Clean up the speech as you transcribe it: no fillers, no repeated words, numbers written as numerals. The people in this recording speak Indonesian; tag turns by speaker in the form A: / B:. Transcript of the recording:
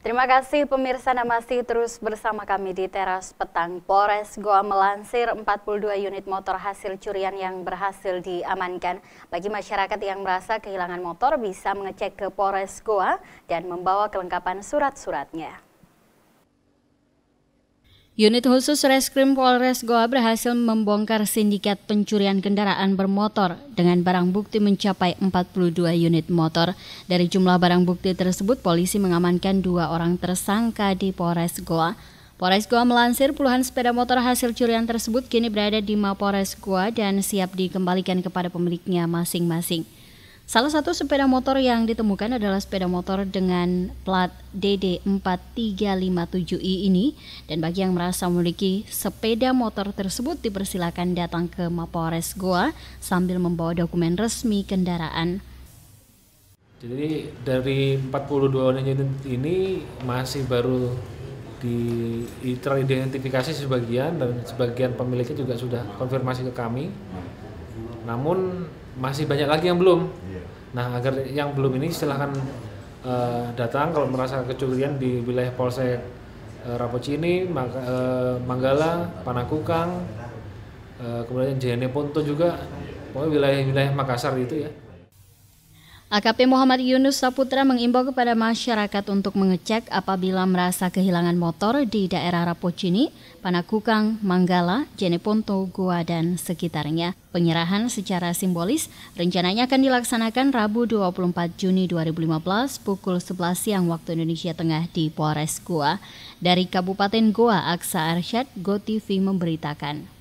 A: Terima kasih pemirsa, Anda masih terus bersama kami di Teras Petang. Polres Goa melansir 42 unit motor hasil curian yang berhasil diamankan. Bagi masyarakat yang merasa kehilangan motor bisa mengecek ke Polres Goa dan membawa kelengkapan surat-suratnya. Unit khusus Reskrim Polres Goa berhasil membongkar sindikat pencurian kendaraan bermotor dengan barang bukti mencapai 42 unit motor. Dari jumlah barang bukti tersebut, polisi mengamankan 2 orang tersangka di Polres Goa. Polres Goa melansir puluhan sepeda motor hasil curian tersebut kini berada di Mapolres Goa dan siap dikembalikan kepada pemiliknya masing-masing. Salah satu sepeda motor yang ditemukan adalah sepeda motor dengan plat DD4357I ini, dan bagi yang merasa memiliki sepeda motor tersebut dipersilakan datang ke Mapolres Goa sambil membawa dokumen resmi kendaraan.
B: Jadi dari 42 unit ini masih baru teridentifikasi sebagian dan sebagian pemiliknya juga sudah konfirmasi ke kami. Namun masih banyak lagi yang belum. Nah, agar yang belum ini silahkan datang kalau merasa kecurian di wilayah Polsek Rapocini, Manggala, Panakukang, kemudian Jeneponto juga, pokoknya wilayah-wilayah Makassar itu ya.
A: AKP Muhammad Yunus Saputra mengimbau kepada masyarakat untuk mengecek apabila merasa kehilangan motor di daerah Rapocini, Panakukang, Manggala, Jeneponto, Goa, dan sekitarnya. Penyerahan secara simbolis rencananya akan dilaksanakan Rabu 24 Juni 2015 pukul 11 siang waktu Indonesia Tengah di Polres Goa. Dari Kabupaten Goa, Aksa Arsyad, GoTV memberitakan.